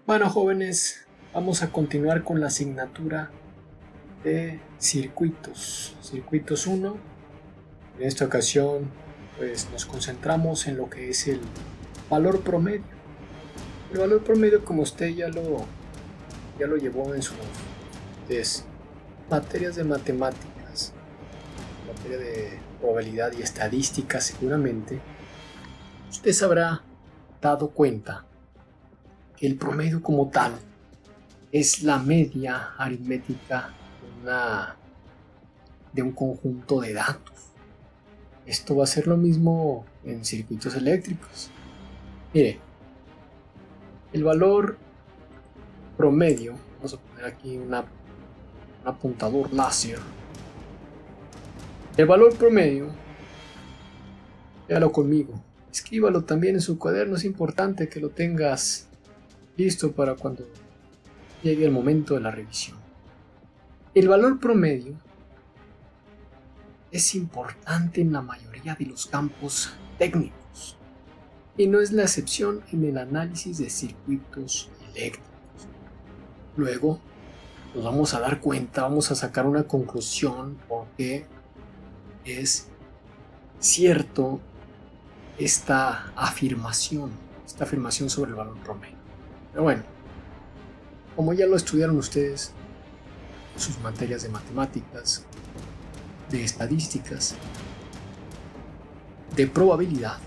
Bueno, jóvenes, vamos a continuar con la asignatura de circuitos. Circuitos uno. En esta ocasión, pues nos concentramos en lo que es el valor promedio. El valor promedio, como usted ya lo llevó en sus materias de matemáticas, materia de probabilidad y estadística seguramente, usted se habrá dado cuenta que el promedio como tal es la media aritmética de un conjunto de datos. Esto va a ser lo mismo en circuitos eléctricos. Mire, el valor promedio, vamos a poner aquí un apuntador láser. El valor promedio, véalo conmigo, escríbalo también en su cuaderno, es importante que lo tengas listo para cuando llegue el momento de la revisión. El valor promedio es importante en la mayoría de los campos técnicos y no es la excepción en el análisis de circuitos eléctricos. Luego nos vamos a dar cuenta, vamos a sacar una conclusión porque es cierto esta afirmación sobre el valor promedio. Pero bueno, como ya lo estudiaron ustedes en sus materias de matemáticas, de estadísticas, de probabilidad,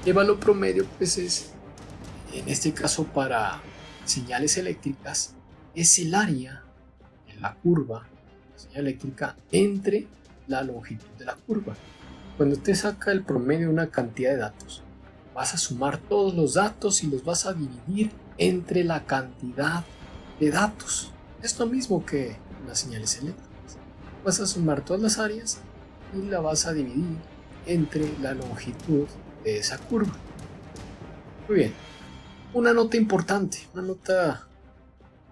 el valor promedio pues es, en este caso para señales eléctricas, es el área en la curva, la señal eléctrica, entre la longitud de la curva. Cuando usted saca el promedio de una cantidad de datos, vas a sumar todos los datos y los vas a dividir entre la cantidad de datos. Es lo mismo que en las señales eléctricas. Vas a sumar todas las áreas y la vas a dividir entre la longitud de esa curva. Muy bien. Una nota importante, una nota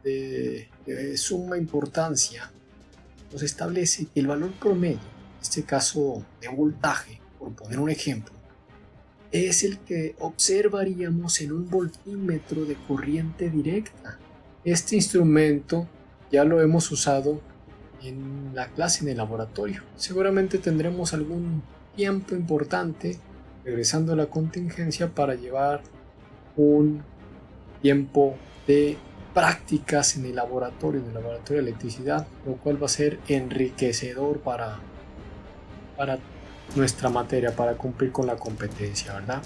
de suma importancia, nos establece que el valor promedio, en este caso de voltaje, por poner un ejemplo, es el que observaríamos en un voltímetro de corriente directa. Este instrumento ya lo hemos usado en la clase en el laboratorio. Seguramente tendremos algún tiempo importante regresando a la contingencia para llevar un tiempo de prácticas en el laboratorio de electricidad, lo cual va a ser enriquecedor para nuestra materia, para cumplir con la competencia, ¿verdad?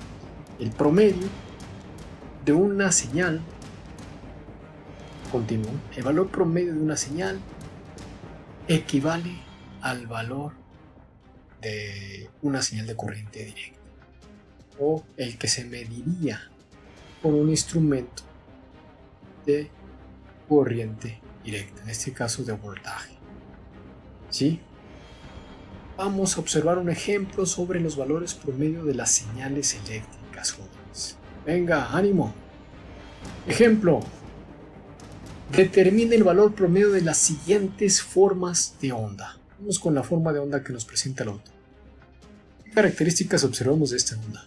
El promedio de una señal, continúo, el valor promedio de una señal equivale al valor de una señal de corriente directa, o el que se mediría con un instrumento de corriente directa, en este caso de voltaje. ¿Sí? Vamos a observar un ejemplo sobre los valores promedio de las señales eléctricas, jóvenes. Venga, ánimo. Ejemplo. Determine el valor promedio de las siguientes formas de onda. Vamos con la forma de onda que nos presenta el autor. ¿Qué características observamos de esta onda?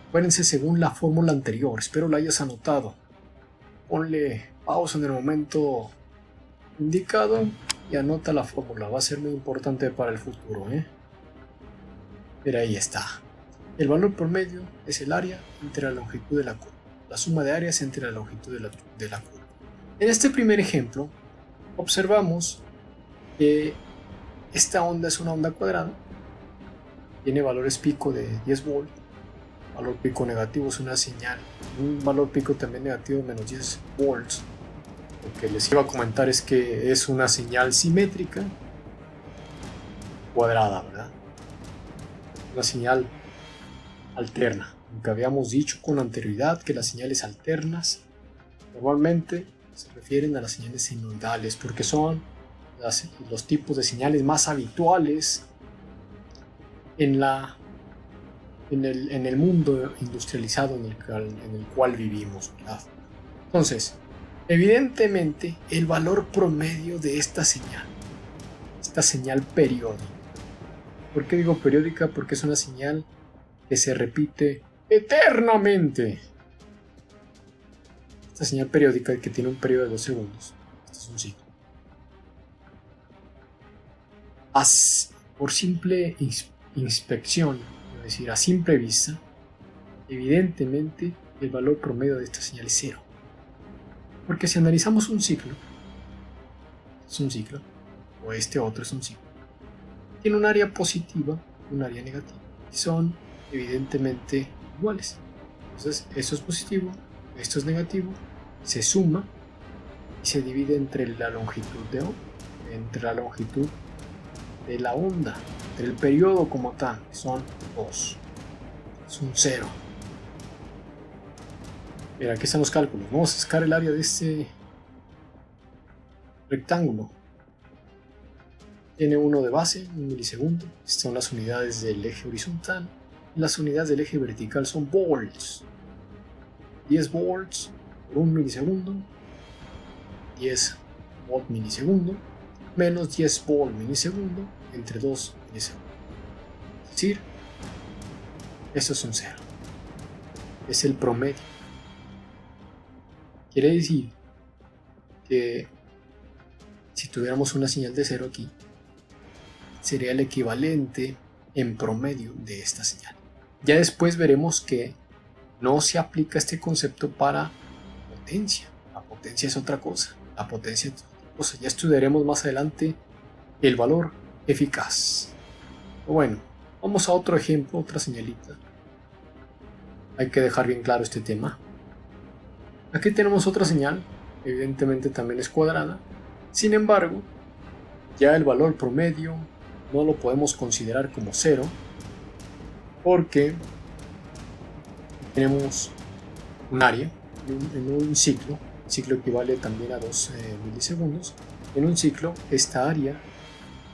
Acuérdense según la fórmula anterior, espero la hayas anotado. Ponle pausa en el momento indicado y anota la fórmula, va a ser muy importante para el futuro, Mira, ahí está. El valor promedio es el área entre la longitud de la curva. La suma de áreas entre la longitud de la curva. En este primer ejemplo, observamos que esta onda es una onda cuadrada, tiene valores pico de 10 volts, valor pico negativo es una señal, un valor pico también negativo de menos 10 volts. Lo que les iba a comentar es que es una señal simétrica cuadrada, ¿verdad? Una señal alterna. Aunque habíamos dicho con anterioridad que las señales alternas normalmente se refieren a las señales senoidales porque son los tipos de señales más habituales en el mundo industrializado en el cual vivimos, ¿verdad? Entonces, evidentemente, el valor promedio de esta señal periódica. ¿Por qué digo periódica? Porque es una señal que se repite eternamente. esta señal periódica que tiene un periodo de 2 segundos. Este es un ciclo. Por simple inspección, es decir, a simple vista, evidentemente el valor promedio de esta señal es 0. Porque si analizamos un ciclo, es un ciclo, o este otro es un ciclo, tiene un área positiva y un área negativa, y son evidentemente iguales. Entonces, esto es positivo, esto es negativo, se suma y se divide entre la longitud de la onda, entre el periodo como tal, son 2. Es un 0. Mira, aquí están los cálculos. Vamos a sacar el área de este rectángulo. Tiene 1 de base, 1 milisegundo. Estas son las unidades del eje horizontal. Las unidades del eje vertical son volts. 10 volts por 1 milisegundo. 10 volt milisegundo. Menos 10 volt milisegundo entre 2 milisegundos. Es decir, esto es un 0. Es el promedio. Quiere decir que si tuviéramos una señal de 0 aquí, sería el equivalente en promedio de esta señal. Ya después veremos que no se aplica este concepto para potencia. La potencia es otra cosa. La potencia es otra cosa. Ya estudiaremos más adelante el valor eficaz. Bueno, vamos a otro ejemplo, otra señalita. Hay que dejar bien claro este tema. Aquí tenemos otra señal, evidentemente también es cuadrada. Sin embargo, ya el valor promedio no lo podemos considerar como 0 porque tenemos un área en un ciclo. El ciclo equivale también a 2 milisegundos. En un ciclo, esta área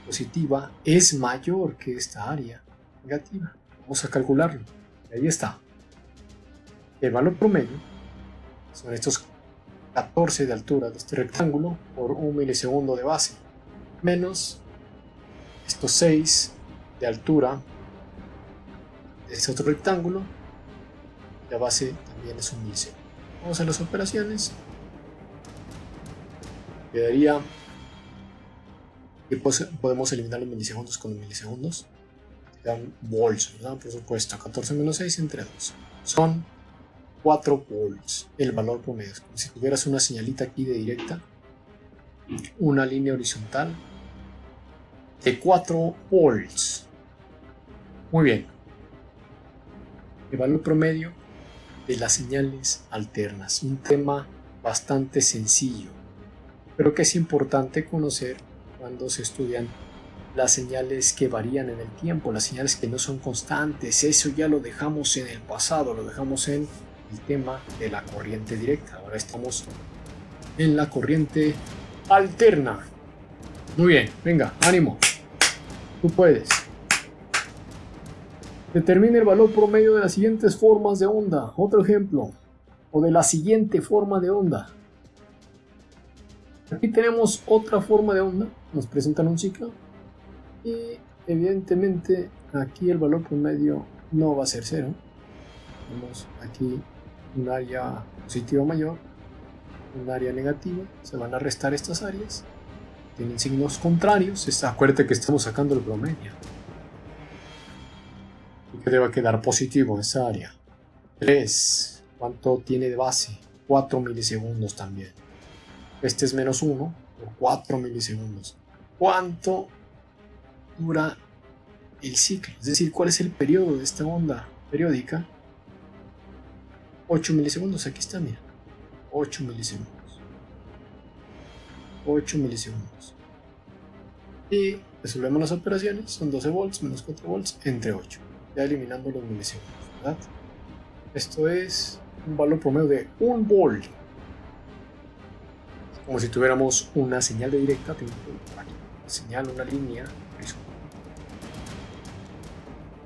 positiva es mayor que esta área negativa. Vamos a calcularlo. Y ahí está. El valor promedio son estos 14 de altura de este rectángulo por 1 milisegundo de base, menos estos 6 de altura de este otro rectángulo. La base también es 1 milisegundo. Vamos a las operaciones. Quedaría que podemos eliminar los milisegundos con los milisegundos. Dan volts, ¿verdad? Por supuesto, 14 menos 6 entre 2. Son 4 volts el valor promedio. Como si tuvieras una señalita aquí de directa, una línea horizontal de 4 volts. Muy bien. El valor promedio de las señales alternas. Un tema bastante sencillo, pero que es importante conocer cuando se estudian las señales que varían en el tiempo, las señales que no son constantes. Eso ya lo dejamos en el pasado, lo dejamos en el tema de la corriente directa. Ahora estamos en la corriente alterna. Muy bien, venga, ánimo. Tú puedes. Determine el valor promedio de las siguientes formas de onda. Otro ejemplo. O de la siguiente forma de onda. Aquí tenemos otra forma de onda. Nos presentan un ciclo. Y evidentemente aquí el valor promedio no va a ser 0. Tenemos aquí un área positiva mayor, un área negativa. Se van a restar estas áreas. Tienen signos contrarios. Acuérdate que estamos sacando el promedio. ¿Y qué le va a quedar positivo en esa área? 3. ¿Cuánto tiene de base? 4 milisegundos también. Este es menos 1 por 4 milisegundos. ¿Cuánto dura el ciclo? Es decir, ¿cuál es el periodo de esta onda periódica? 8 milisegundos. Aquí está, mira. 8 milisegundos. 8 milisegundos. Y resolvemos las operaciones. Son 12 volts menos 4 volts entre 8. Ya eliminando los milisegundos, ¿verdad? Esto es un valor promedio de 1 volt. Como si tuviéramos una señal de directa, tengo una señal, una línea horizontal.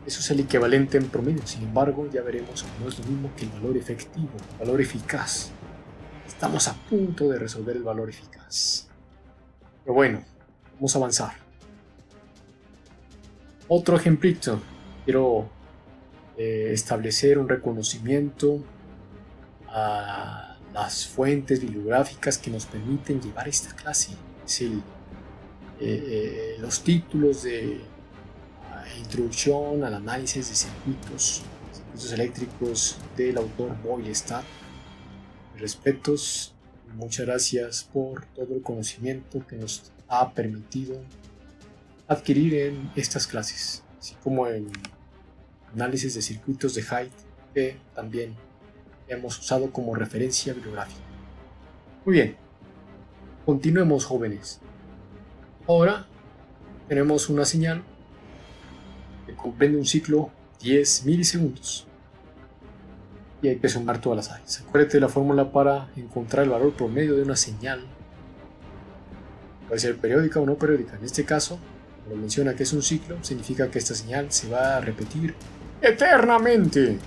Eso es el equivalente en promedio. Sin embargo, ya veremos que no es lo mismo que el valor efectivo, el valor eficaz. Estamos a punto de resolver el valor eficaz. Pero bueno, vamos a avanzar. Otro ejemplito. Quiero establecer un reconocimiento a las fuentes bibliográficas que nos permiten llevar esta clase. Es los títulos de introducción al análisis de circuitos eléctricos del autor Boylestad. Respetos, muchas gracias por todo el conocimiento que nos ha permitido adquirir en estas clases, así como en análisis de circuitos de Hyde, que también hemos usado como referencia bibliográfica. Muy bien, continuemos, jóvenes. Ahora tenemos una señal que comprende un ciclo 10 milisegundos y hay que sumar todas las áreas. Acuérdate de la fórmula para encontrar el valor promedio de una señal. Puede ser periódica o no periódica. En este caso, cuando menciona que es un ciclo, significa que esta señal se va a repetir eternamente,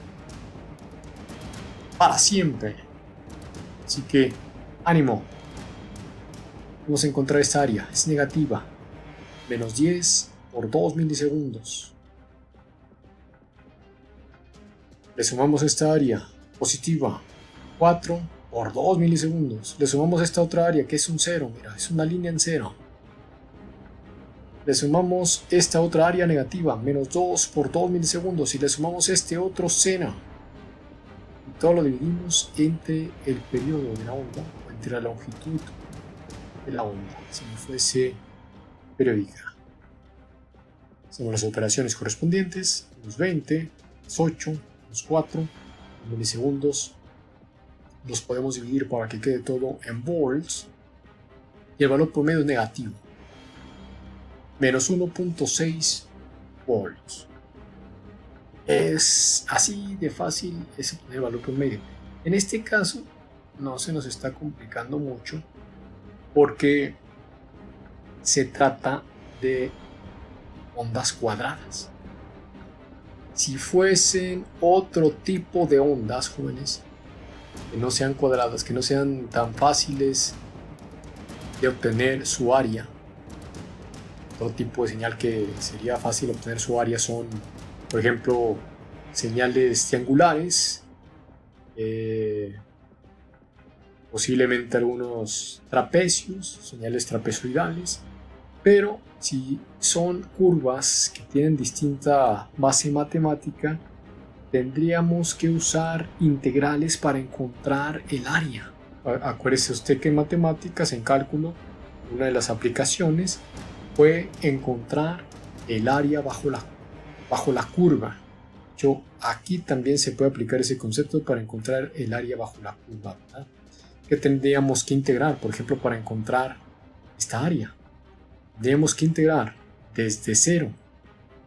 para siempre. Así que, ánimo. Vamos a encontrar esta área. Es negativa. Menos 10 por 2 milisegundos. Le sumamos esta área positiva. 4 por 2 milisegundos. Le sumamos esta otra área que es un 0. Mira, es una línea en 0. Le sumamos esta otra área negativa. Menos 2 por 2 milisegundos. Y le sumamos este otro seno. Y todo lo dividimos entre el periodo de la onda. O entre la longitud de la onda. Si no fuese periódica. Hacemos las operaciones correspondientes. Menos 20. Menos 8. Menos 4. Milisegundos. Los podemos dividir para que quede todo en volts. Y el valor promedio es negativo. Menos 1.6 volts. Es así de fácil ese el valor promedio. En este caso no se nos está complicando mucho porque se trata de ondas cuadradas. Si fuesen otro tipo de ondas, jóvenes, que no sean cuadradas, que no sean tan fáciles de obtener su área, otro tipo de señal que sería fácil obtener su área son, por ejemplo, señales triangulares, posiblemente algunos trapecios, señales trapezoidales, pero si son curvas que tienen distinta base matemática, tendríamos que usar integrales para encontrar el área. Acuérdese usted que en matemáticas, en cálculo, una de las aplicaciones fue encontrar el área bajo la curva. Aquí también se puede aplicar ese concepto para encontrar el área bajo la curva, ¿verdad? ¿Qué tendríamos que integrar? Por ejemplo, para encontrar esta área, tendríamos que integrar desde 0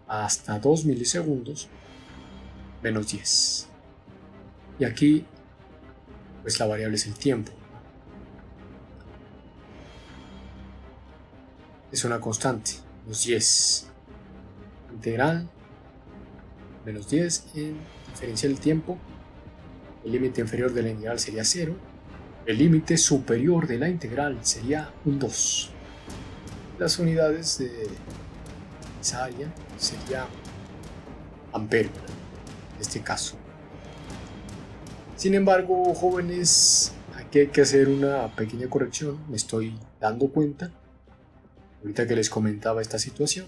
hasta 2 milisegundos menos 10. Y aquí, pues la variable es el tiempo. Es una constante, menos 10. Integral, menos 10 en diferencial del tiempo. El límite inferior de la integral sería 0. El límite superior de la integral sería un 2. Las unidades de esa área sería ampere, en este caso. Sin embargo, jóvenes, aquí hay que hacer una pequeña corrección. Me estoy dando cuenta, ahorita que les comentaba esta situación,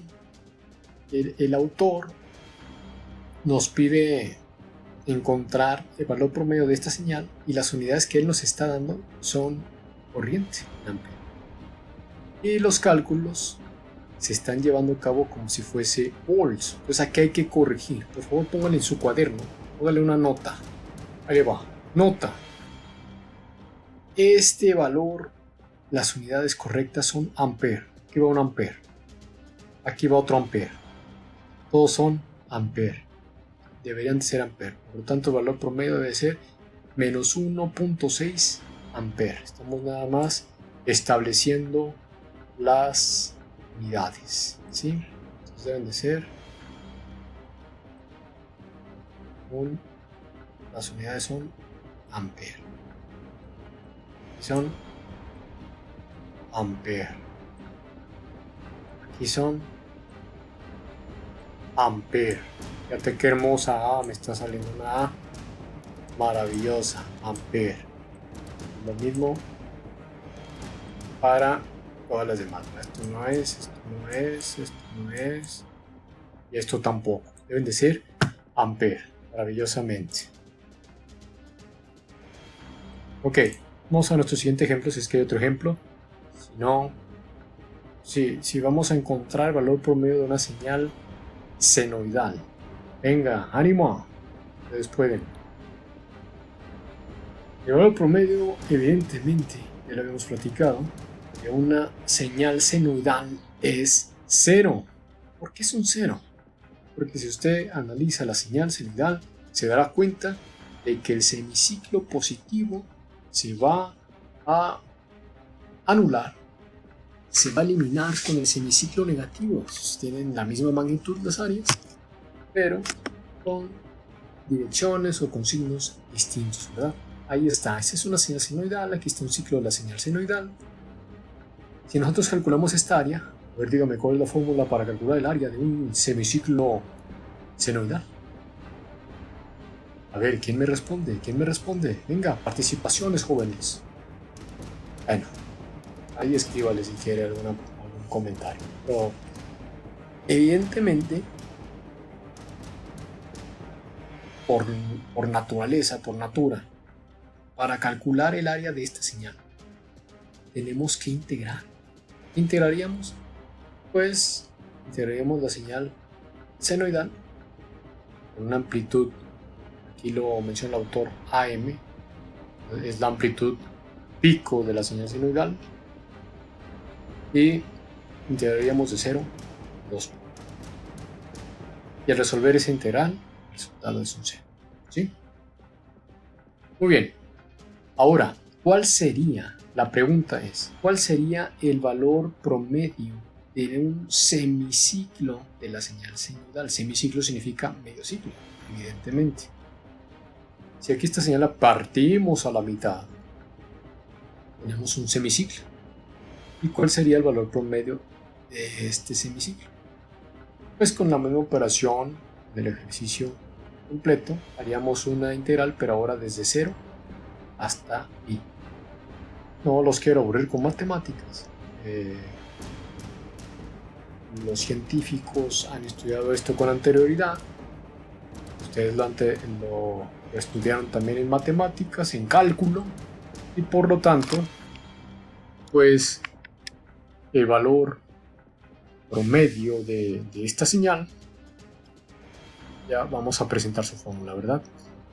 el autor nos pide encontrar el valor promedio de esta señal y las unidades que él nos está dando son corriente amplia. Y los cálculos se están llevando a cabo como si fuese volts. Entonces aquí hay que corregir. Por favor, pónganle en su cuaderno, pónganle una nota. Ahí va, nota. Este valor, las unidades correctas son ampere. Aquí va un ampere. Aquí va otro ampere. Todos son ampere. Deberían de ser ampere. Por lo tanto, el valor promedio debe ser menos 1.6 ampere. Estamos nada más estableciendo las unidades, ¿sí? Entonces deben de ser las unidades son ampere. Son ampere. Aquí son ampere. Fíjate qué hermosa A me está saliendo, una A maravillosa, ampere. Lo mismo para todas las demás. Esto no es, esto no es, esto no es. Y esto tampoco. Deben de ser ampere, maravillosamente. Ok, vamos a nuestro siguiente ejemplo, si es que hay otro ejemplo. Si no, si vamos a encontrar el valor promedio de una señal senoidal. Venga, ánimo. Ustedes pueden. El valor promedio, evidentemente, ya lo habíamos platicado, de una señal senoidal es 0. ¿Por qué es un 0? Porque si usted analiza la señal senoidal, se dará cuenta de que el semiciclo positivo se va a anular, se va a eliminar con el semiciclo negativo. Tienen la misma magnitud las áreas, pero con direcciones o con signos distintos, ¿verdad? Ahí está, esta es una señal senoidal, aquí está un ciclo de la señal senoidal. Si nosotros calculamos esta área, a ver, dígame cuál es la fórmula para calcular el área de un semiciclo senoidal. A ver, ¿quién me responde? ¿Quién me responde? Venga, participaciones, jóvenes. Bueno, ahí escríbale si quiere algún comentario. Pero, evidentemente, por naturaleza, por natura, para calcular el área de esta señal, tenemos que integrar. ¿Qué integraríamos? Pues integraríamos la señal senoidal con una amplitud, aquí lo menciona el autor, AM, es la amplitud pico de la señal senoidal, y integraríamos de 0 a 2. Y al resolver esa integral, el resultado es un 0. ¿Sí? Muy bien. Ahora, ¿cuál sería? La pregunta es, ¿cuál sería el valor promedio de un semiciclo de la señal senoidal? Semiciclo significa medio ciclo, evidentemente. Si aquí esta señal la partimos a la mitad, tenemos un semiciclo. ¿Y cuál sería el valor promedio de este semiciclo? Pues con la misma operación del ejercicio completo, haríamos una integral, pero ahora desde 0 hasta pi. No los quiero aburrir con matemáticas. Los científicos han estudiado esto con anterioridad. Ustedes lo estudiaron también en matemáticas, en cálculo, y por lo tanto, pues el valor promedio de esta señal, ya vamos a presentar su fórmula, ¿verdad?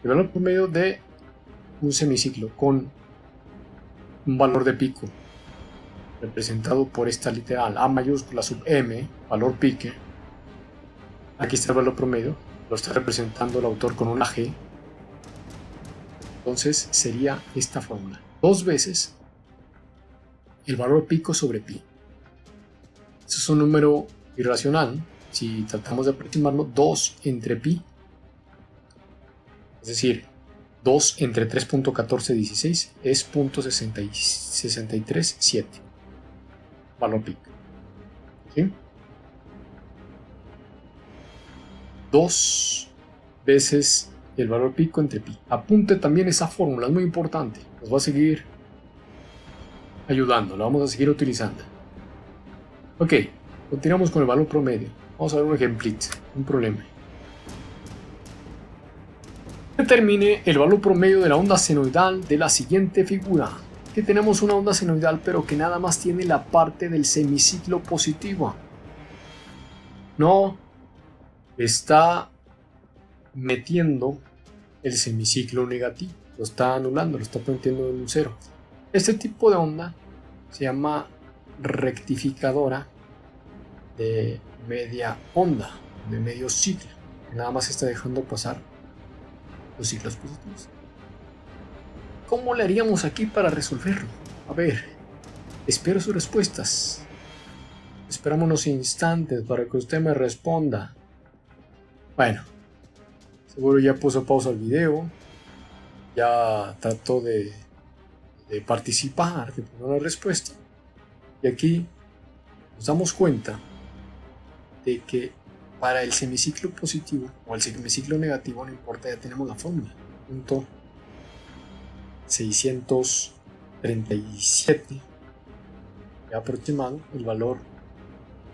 El valor promedio de un semiciclo con un valor de pico representado por esta literal A mayúscula sub m, valor pique. Aquí está el valor promedio, lo está representando el autor con una G. Entonces sería esta fórmula: 2 veces el valor pico sobre pi. Eso es un número irracional. Si tratamos de aproximarlo, 2 entre pi, es decir, 2 entre 3.1416 es 0.637 valor pico. ¿Sí? 2 veces el valor pico entre pi. Apunte también esa fórmula, es muy importante. Nos va a seguir ayudando, la vamos a seguir utilizando. Ok, continuamos con el valor promedio. Vamos a ver un ejemplito, un problema. Determine el valor promedio de la onda senoidal de la siguiente figura. Aquí tenemos una onda senoidal, pero que nada más tiene la parte del semiciclo positivo. No está metiendo el semiciclo negativo, lo está anulando, lo está poniendo en un 0. Este tipo de onda se llama rectificadora de media onda, de medio ciclo, que nada más está dejando pasar los ciclos positivos. ¿Cómo le haríamos aquí para resolverlo? A ver, espero sus respuestas. Esperamos unos instantes para que usted me responda. Bueno, seguro ya puso pausa al video, ya trató de participar, de poner una respuesta. Y aquí nos damos cuenta de que para el semiciclo positivo o el semiciclo negativo, no importa, ya tenemos la fórmula. Punto 600 37 aproximado el valor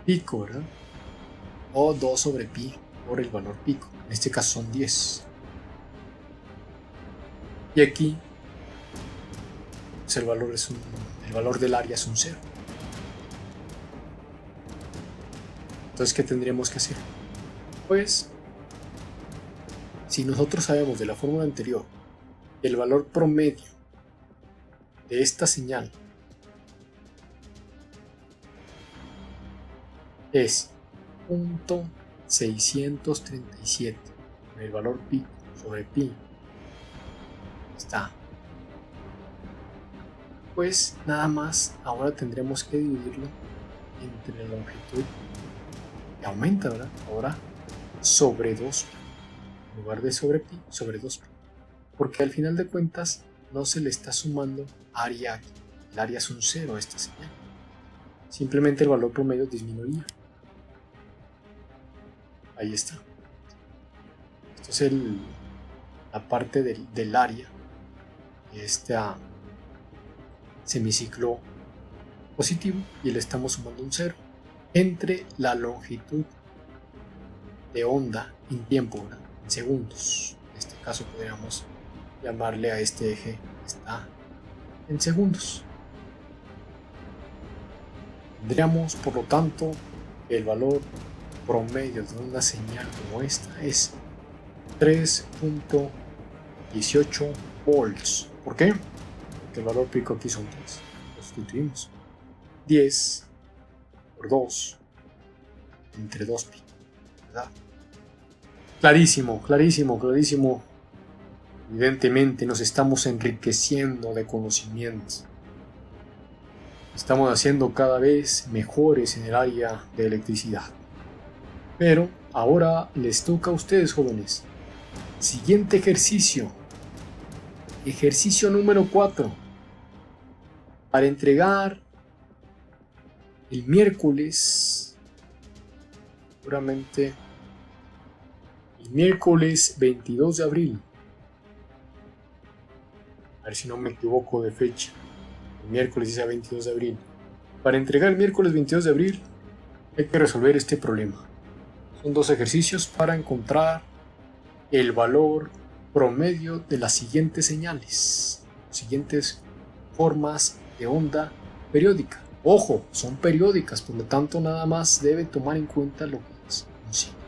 pico, ¿verdad? O 2 sobre pi por el valor pico. En este caso son 10. Y aquí pues el valor del área es un 0. Entonces, ¿qué tendríamos que hacer? Pues, si nosotros sabemos de la fórmula anterior el valor promedio de esta señal es 0.637, el valor pi sobre pi está, pues nada más ahora tendremos que dividirlo entre la longitud que aumenta, ¿verdad? Ahora sobre 2 pi en lugar de sobre pi, sobre 2 pi, porque al final de cuentas no se le está sumando área aquí. El área es un 0 a esta señal, simplemente el valor promedio disminuiría. Ahí está. Esto es la parte del área de este semiciclo positivo, y le estamos sumando un 0 entre la longitud de onda en tiempo, ¿verdad? En segundos. En este caso podríamos llamarle a este eje que está en segundos. Tendríamos, por lo tanto, el valor promedio de una señal como esta es 3.18 volts. ¿Por qué? Porque el valor pico aquí son 3. Lo sustituimos. 10 por 2 entre 2 pi, ¿verdad? Clarísimo, clarísimo, clarísimo. Evidentemente nos estamos enriqueciendo de conocimientos. Estamos haciendo cada vez mejores en el área de electricidad. Pero ahora les toca a ustedes, jóvenes. Siguiente ejercicio. Ejercicio número 4. Para entregar el miércoles, seguramente el miércoles 22 de abril. A ver si no me equivoco de fecha. El miércoles dice 22 de abril. Para entregar el miércoles 22 de abril hay que resolver este problema. Son 2 ejercicios para encontrar el valor promedio de las siguientes señales, siguientes formas de onda periódica. Ojo, son periódicas, por lo tanto nada más debe tomar en cuenta lo que es un signo.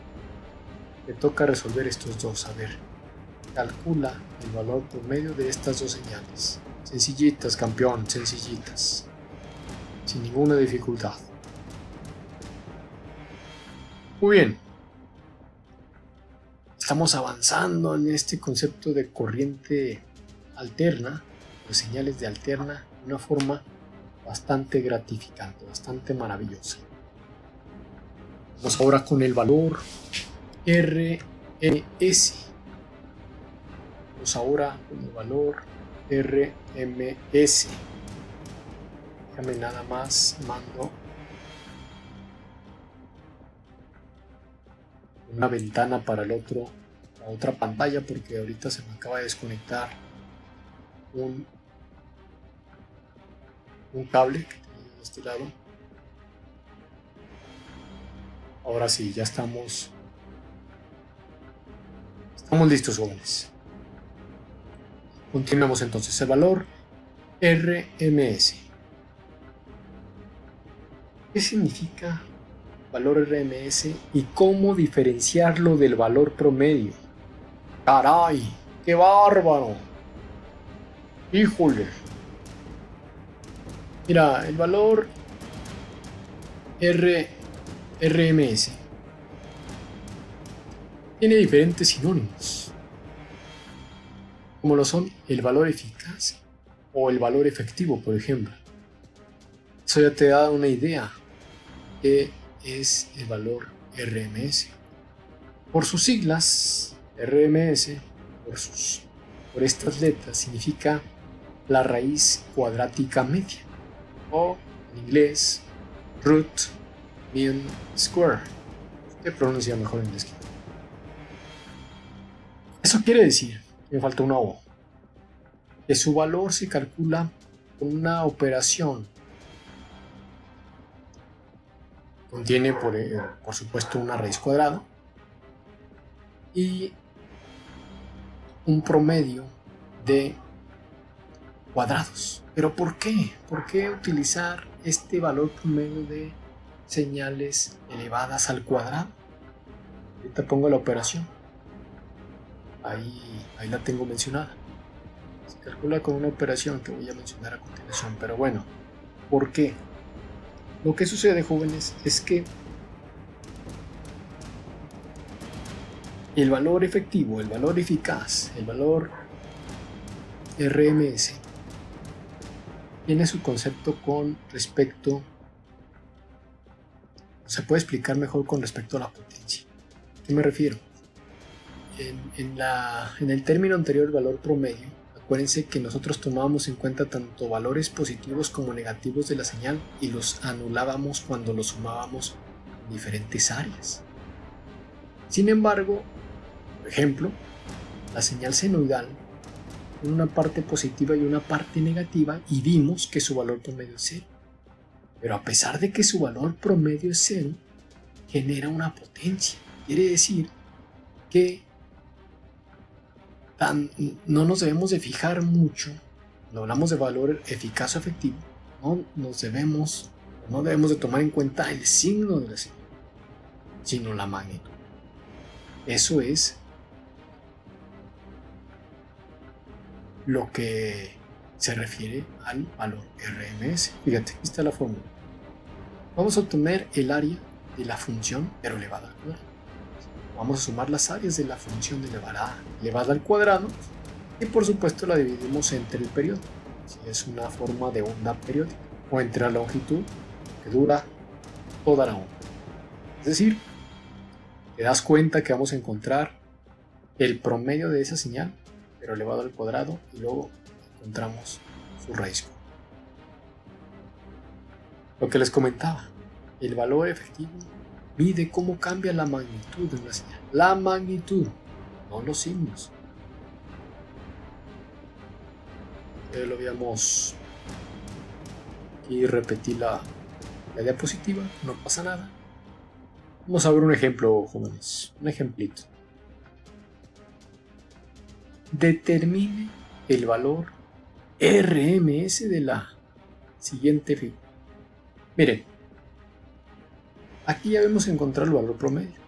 Le toca resolver estos dos. A ver, calcula el valor promedio de estas 2 señales. Sencillitas, campeón, sencillitas, sin ninguna dificultad. Muy bien. Estamos avanzando en este concepto de corriente alterna, o señales de alterna, de una forma bastante gratificante, bastante maravillosa. Vamos ahora con el valor RMS. Vamos ahora con el valor RMS. Déjame nada más, mando una ventana para la otra pantalla, porque ahorita se me acaba de desconectar un cable que tenía de este lado. Ahora sí, ya estamos listos, jóvenes. Continuamos entonces. El valor RMS. ¿Qué significa valor RMS y cómo diferenciarlo del valor promedio? ¡Caray! ¡Qué bárbaro! ¡Híjole! Mira, el valor RMS tiene diferentes sinónimos, como lo son el valor eficaz o el valor efectivo, por ejemplo. Eso ya te da una idea de qué es el valor RMS. Por sus siglas, RMS, por estas letras, significa la raíz cuadrática media, o en inglés, root mean square. Se pronuncia mejor en inglés. Eso quiere decir, me falta una O, que su valor se calcula con una operación contiene por supuesto una raíz cuadrada y un promedio de cuadrados. ¿Pero por qué? ¿Por qué utilizar este valor promedio de señales elevadas al cuadrado? Ahorita pongo la operación. Ahí la tengo mencionada. Se calcula con una operación que voy a mencionar a continuación. Pero bueno, ¿por qué? Lo que sucede, jóvenes, es que el valor efectivo, el valor eficaz, el valor RMS tiene su concepto con respecto, se puede explicar mejor con respecto a la potencia. ¿A qué me refiero? En el término anterior, el valor promedio, acuérdense que nosotros tomábamos en cuenta tanto valores positivos como negativos de la señal y los anulábamos cuando los sumábamos en diferentes áreas. Sin embargo, por ejemplo, la señal senoidal tiene una parte positiva y una parte negativa y vimos que su valor promedio es 0. Pero a pesar de que su valor promedio es 0, genera una potencia. Quiere decir que no nos debemos de fijar mucho, cuando hablamos de valor eficaz o efectivo, no debemos de tomar en cuenta el signo de la señal, sino la magnitud. Eso es lo que se refiere al valor RMS. Fíjate, aquí está la fórmula. Vamos a obtener el área de la función, pero elevada al cuadrado. Vamos a sumar las áreas de la función elevada al cuadrado y por supuesto la dividimos entre el periodo, si es una forma de onda periódica, o entre la longitud que dura toda la onda. Es decir, te das cuenta que vamos a encontrar el promedio de esa señal, pero elevado al cuadrado, y luego encontramos su raíz. Lo que les comentaba, el valor efectivo mide cómo cambia la magnitud de una señal. La magnitud, no los signos. Ya lo habíamos aquí, repetí la diapositiva, no pasa nada. Vamos a ver un ejemplo, jóvenes, un ejemplito. Determine el valor RMS de la siguiente figura. Miren, aquí ya vemos encontrar el valor promedio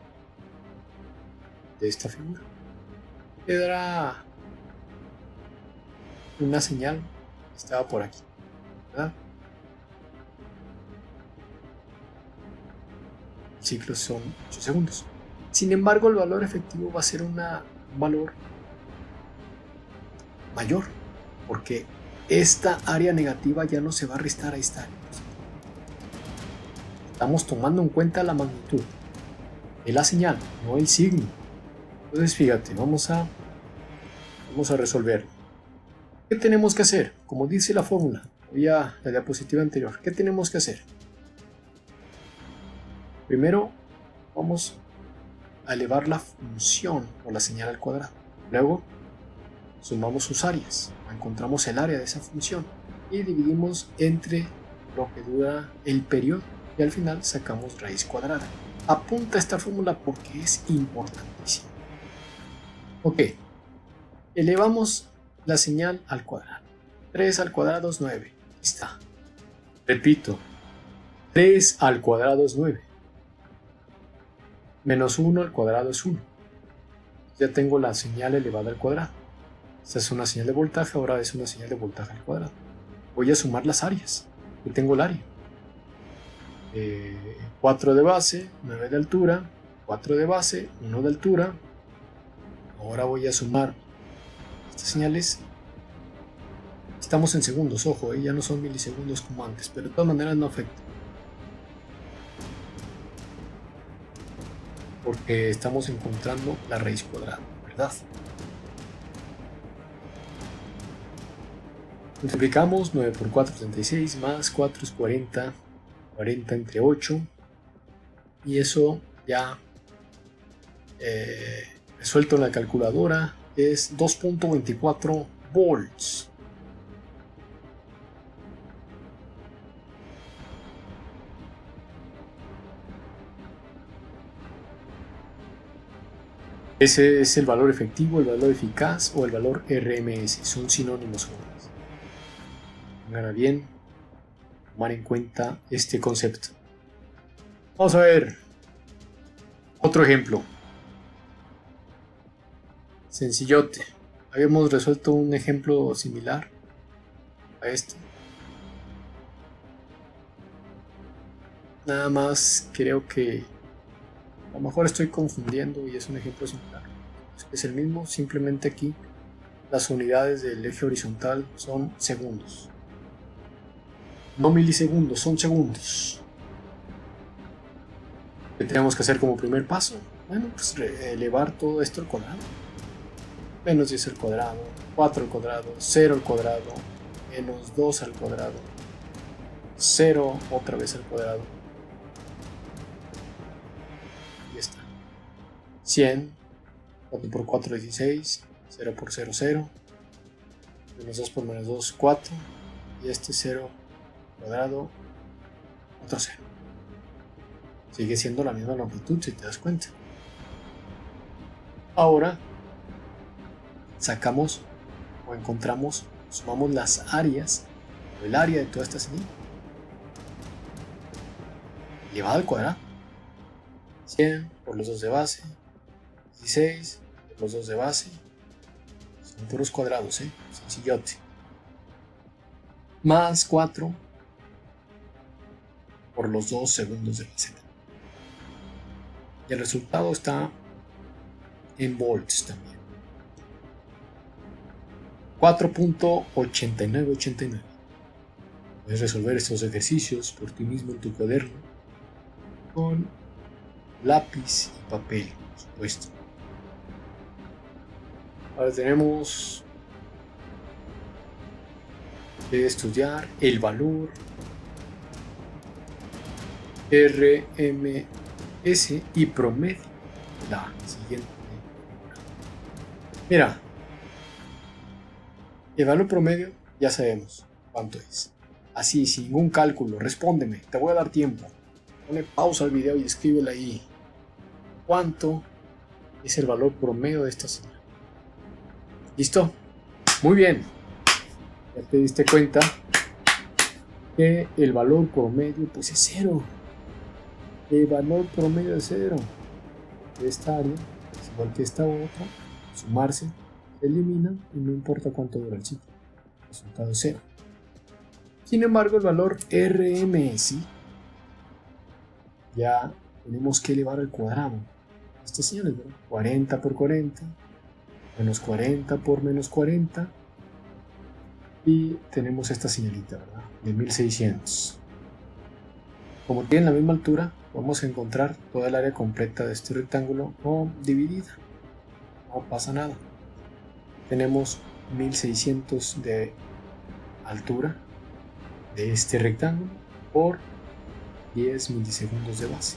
de esta figura. Quedará una señal que estaba por aquí, ¿verdad? El ciclo son 8 segundos. Sin embargo, el valor efectivo va a ser un valor mayor, porque esta área negativa ya no se va a restar a esta área. Estamos tomando en cuenta la magnitud de la señal, no el signo. Entonces fíjate, vamos a resolver. ¿Qué tenemos que hacer? Como dice la fórmula, voy a la diapositiva anterior. ¿Qué tenemos que hacer? Primero vamos a elevar la función o la señal al cuadrado. Luego sumamos sus áreas, encontramos el área de esa función y dividimos entre lo que dura el periodo y al final sacamos raíz cuadrada. Apunta esta fórmula porque es importantísima. Ok, elevamos la señal al cuadrado. 3 al cuadrado es 9. Está. Repito, 3 al cuadrado es 9. Menos 1 al cuadrado es 1. Ya tengo la señal elevada al cuadrado. Esta es una señal de voltaje, ahora es una señal de voltaje al cuadrado. Voy a sumar las áreas. Aquí tengo el área. 4 de base, 9 de altura, 4 de base, 1 de altura. Ahora voy a sumar estas señales. Estamos en segundos, ojo, ya no son milisegundos como antes, pero de todas maneras no afecta. Porque estamos encontrando la raíz cuadrada, ¿verdad? Multiplicamos 9 por 4, 36, más 4 es 40, 40 entre 8, y eso ya resuelto en la calculadora es 2.24 volts. Ese es el valor efectivo, el valor eficaz o el valor RMS. Son sinónimos juntos. Tengan bien tomar en cuenta este concepto. Vamos a ver otro ejemplo. Sencillote. Habíamos resuelto un ejemplo similar a este. Nada más creo que a lo mejor estoy confundiendo y es un ejemplo similar. Es el mismo, simplemente aquí las unidades del eje horizontal son segundos. No milisegundos, son segundos. ¿Qué tenemos que hacer como primer paso? Bueno, pues elevar todo esto al cuadrado. Menos 10 al cuadrado, 4 al cuadrado, 0 al cuadrado, menos 2 al cuadrado, 0 otra vez al cuadrado. Ahí está. 100, 4 por 4, 16, 0 por 0, 0, menos 2 por menos 2, 4, y este 0 cuadrado, otro 0. Sigue siendo la misma longitud si te das cuenta. Ahora sacamos o encontramos, sumamos las áreas o el área de toda esta señal elevado al cuadrado. 100 por los 2 de base, 16 por los 2 de base, son puros cuadrados, sencillote, más 4 por los 2 segundos de base. Y el resultado está en volts también. 4.8989. Puedes resolver estos ejercicios por ti mismo en tu cuaderno con lápiz y papel, por supuesto. Ahora tenemos que estudiar el valor RMS y promedio. La siguiente. Mira, el valor promedio ya sabemos cuánto es. Así, sin ningún cálculo, respóndeme, te voy a dar tiempo. Pone pausa al video y escríbele ahí. ¿Cuánto es el valor promedio de esta señal? ¿Listo? Muy bien. Ya te diste cuenta que el valor promedio pues es 0. El valor promedio es 0. Esta área es igual que esta otra. Sumarse, se elimina y no importa cuánto dura el ciclo. El resultado es 0. Sin embargo, el valor RMS ya tenemos que elevar al cuadrado. Estas señales, ¿verdad? 40 por 40, menos 40 por menos 40. Y tenemos esta señalita, ¿verdad? De 1600. Como tienen la misma altura, vamos a encontrar toda el área completa de este rectángulo o dividida. No pasa nada. Tenemos 1600 de altura de este rectángulo por 10 milisegundos de base.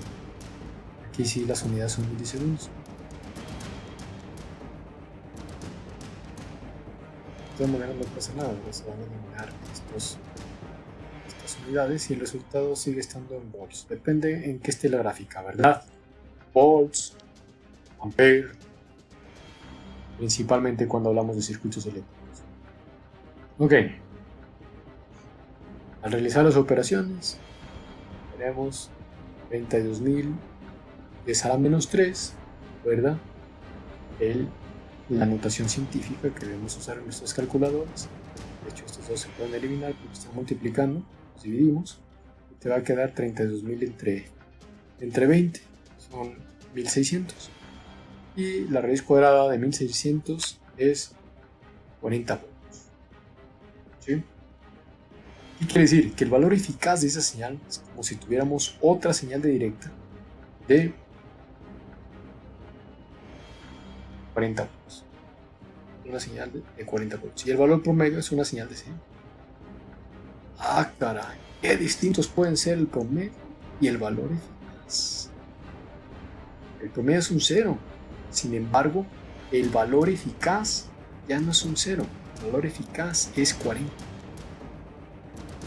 Aquí sí las unidades son milisegundos. De todas maneras no pasa nada, se van a eliminar estas unidades y el resultado sigue estando en volts. Depende en qué esté la gráfica, ¿verdad? Volts, ampere, principalmente cuando hablamos de circuitos eléctricos. Ok. Al realizar las operaciones, tenemos 32.000 es a la menos 3, ¿verdad? La notación científica que debemos usar en nuestras calculadoras. De hecho, estos dos se pueden eliminar porque están multiplicando, los dividimos y te va a quedar 32.000 entre 20, son 1600. Y la raíz cuadrada de 1600 es 40 voltios. ¿Sí? ¿Qué quiere decir? Que el valor eficaz de esa señal es como si tuviéramos otra señal de directa de 40 voltios. Una señal de 40 voltios. Y el valor promedio es una señal de 100. Ah, caray. Qué distintos pueden ser el promedio y el valor eficaz. El promedio es un 0. Sin embargo, el valor eficaz ya no es un 0. El valor eficaz es 40.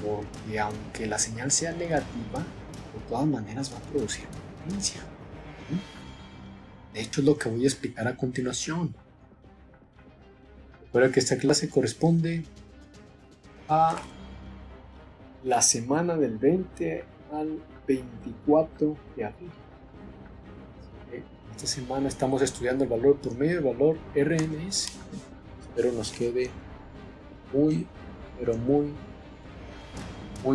Porque aunque la señal sea negativa, de todas maneras va a producir potencia. De hecho, es lo que voy a explicar a continuación. Recuerda que esta clase corresponde a la semana del 20 al 24 de abril. Esta semana estamos estudiando el valor promedio, el valor RMS. Espero nos quede muy, pero muy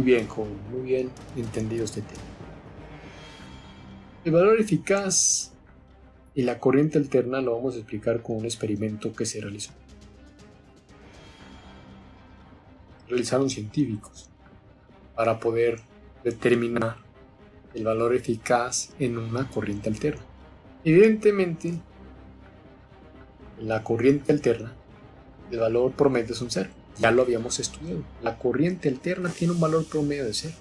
bien, muy bien entendido este tema. El valor eficaz y la corriente alterna lo vamos a explicar con un experimento que se realizó. Realizaron científicos para poder determinar el valor eficaz en una corriente alterna. Evidentemente, en la corriente alterna, el valor promedio es un 0. Ya lo habíamos estudiado. La corriente alterna tiene un valor promedio de 0.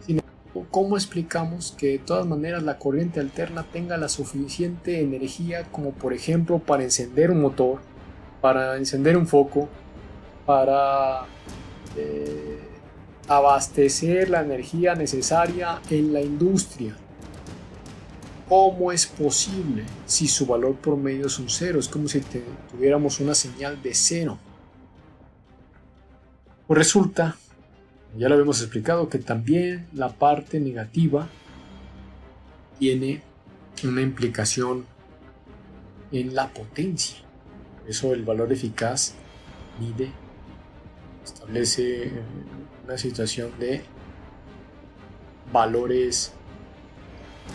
Sin embargo, ¿cómo explicamos que de todas maneras la corriente alterna tenga la suficiente energía como por ejemplo para encender un motor, para encender un foco, para abastecer la energía necesaria en la industria? ¿Cómo es posible si su valor promedio es un 0? Es como si tuviéramos una señal de 0. Pues resulta, ya lo habíamos explicado, que también la parte negativa tiene una implicación en la potencia. Por eso el valor eficaz establece una situación de valores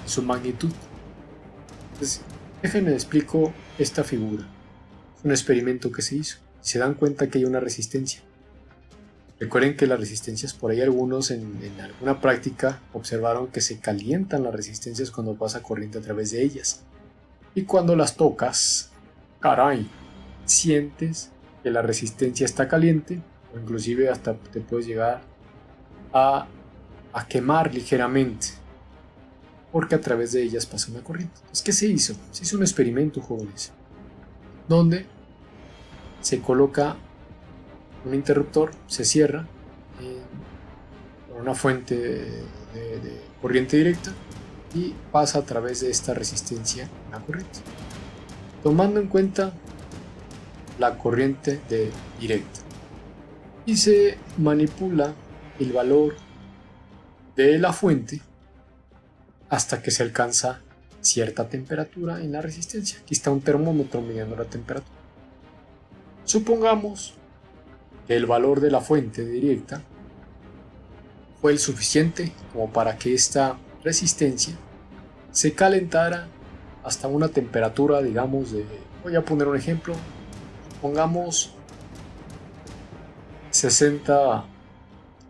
en su magnitud. Entonces, déjenme explico esta figura. Es un experimento que se hizo. Se dan cuenta que hay una resistencia. Recuerden que las resistencias, por ahí algunos en alguna práctica observaron que se calientan las resistencias cuando pasa corriente a través de ellas. Y cuando las tocas, caray, sientes que la resistencia está caliente, o inclusive hasta te puedes llegar a quemar ligeramente, porque a través de ellas pasa una corriente. Entonces, ¿qué se hizo? Se hizo un experimento, jóvenes, donde se coloca un interruptor, se cierra con una fuente de corriente directa y pasa a través de esta resistencia la corriente, tomando en cuenta la corriente directa, y se manipula el valor de la fuente hasta que se alcanza cierta temperatura en la resistencia. Aquí está un termómetro midiendo la temperatura. Supongamos que el valor de la fuente directa fue el suficiente como para que esta resistencia se calentara hasta una temperatura, digamos, voy a poner un ejemplo, pongamos 60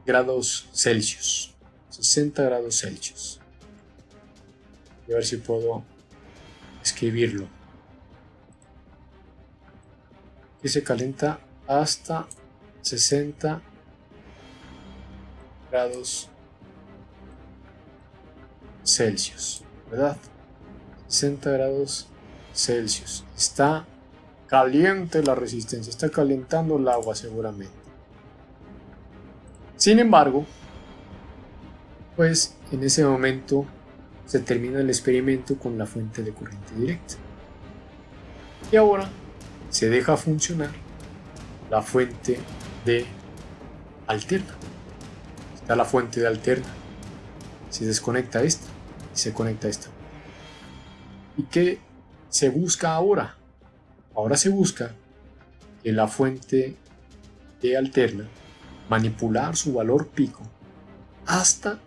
grados Celsius. 60 grados Celsius. Voy a ver si puedo escribirlo. Y se calienta hasta 60 grados Celsius, ¿verdad? 60 grados Celsius. Está caliente la resistencia, está calentando el agua seguramente. Sin embargo, pues en ese momento se termina el experimento con la fuente de corriente directa. Y ahora se deja funcionar la fuente de alterna. Está la fuente de alterna. Se desconecta esta y se conecta esta. ¿Y qué se busca ahora? Ahora se busca que la fuente de alterna manipular su valor pico hasta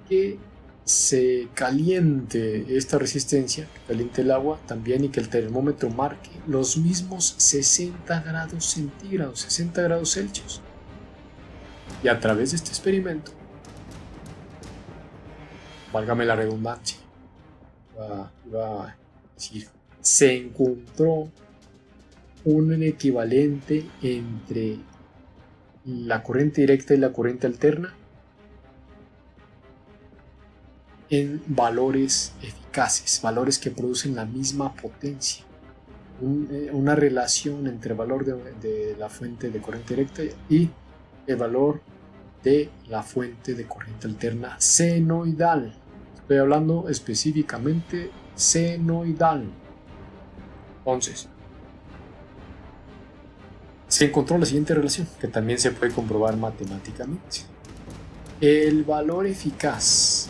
que se caliente esta resistencia, que caliente el agua también, y que el termómetro marque los mismos 60 grados centígrados, 60 grados Celsius. Y a través de este experimento, válgame la redundancia, va a decir, se encontró un equivalente entre la corriente directa y la corriente alterna en valores eficaces, valores que producen la misma potencia. Una relación entre el valor de la fuente de corriente directa y el valor de la fuente de corriente alterna senoidal. Estoy hablando específicamente senoidal. Entonces, se encontró la siguiente relación, que también se puede comprobar matemáticamente. El valor eficaz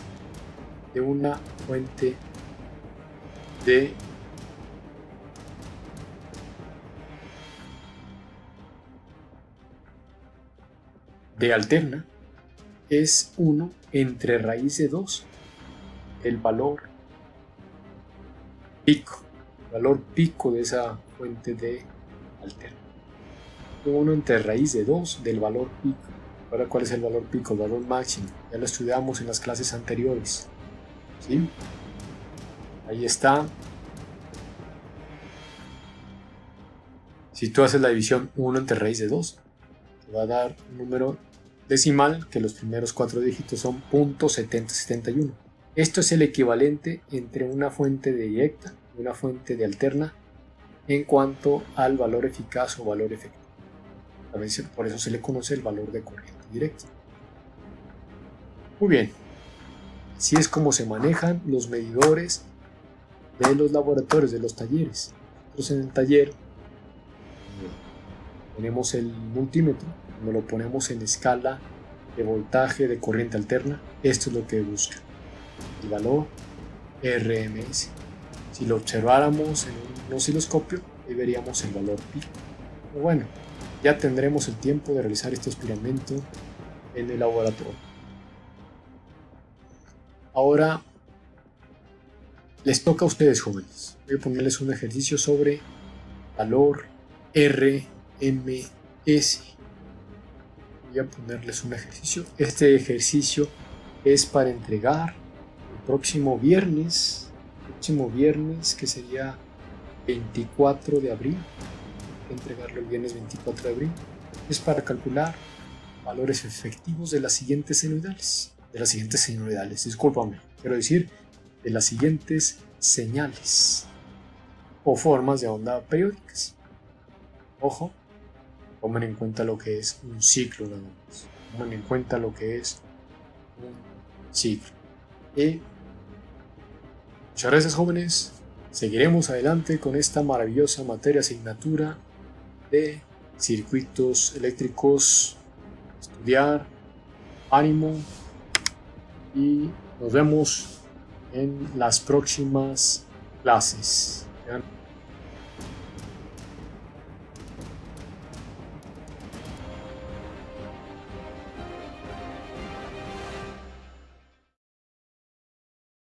de una fuente de alterna es 1 entre raíz de 2, el valor pico de esa fuente de alterna. 1 entre raíz de 2 del valor pico. Ahora, ¿cuál es el valor pico? El valor máximo. Ya lo estudiamos en las clases anteriores. ¿Sí? Ahí está. Si tú haces la división 1 entre raíz de 2, te va a dar un número decimal que los primeros 4 dígitos son .7071. Esto es el equivalente entre una fuente directa y una fuente de alterna en cuanto al valor eficaz o valor efectivo. Por eso se le conoce el valor de corriente directa. Muy bien. Así es como se manejan los medidores de los laboratorios, de los talleres. Nosotros en el taller tenemos el multímetro, nos lo ponemos en escala de voltaje de corriente alterna. Esto es lo que busca el valor RMS. Si lo observáramos en un osciloscopio, ahí veríamos el valor pi. Pero bueno, ya tendremos el tiempo de realizar este experimento en el laboratorio. Ahora les toca a ustedes, jóvenes. Voy a ponerles un ejercicio sobre valor RMS. Voy a ponerles un ejercicio. Este ejercicio es para entregar el próximo viernes, que sería 24 de abril. Entregarlo el viernes 24 de abril. Es para calcular valores efectivos de las siguientes senoidales. Discúlpame, quiero decir de las siguientes señales o formas de onda periódicas. Ojo, tomen en cuenta lo que es un ciclo nada más. Tomen en cuenta lo que es un ciclo. Y muchas gracias, jóvenes. Seguiremos adelante con esta maravillosa materia asignatura de circuitos eléctricos. Estudiar, ánimo, y nos vemos en las próximas clases.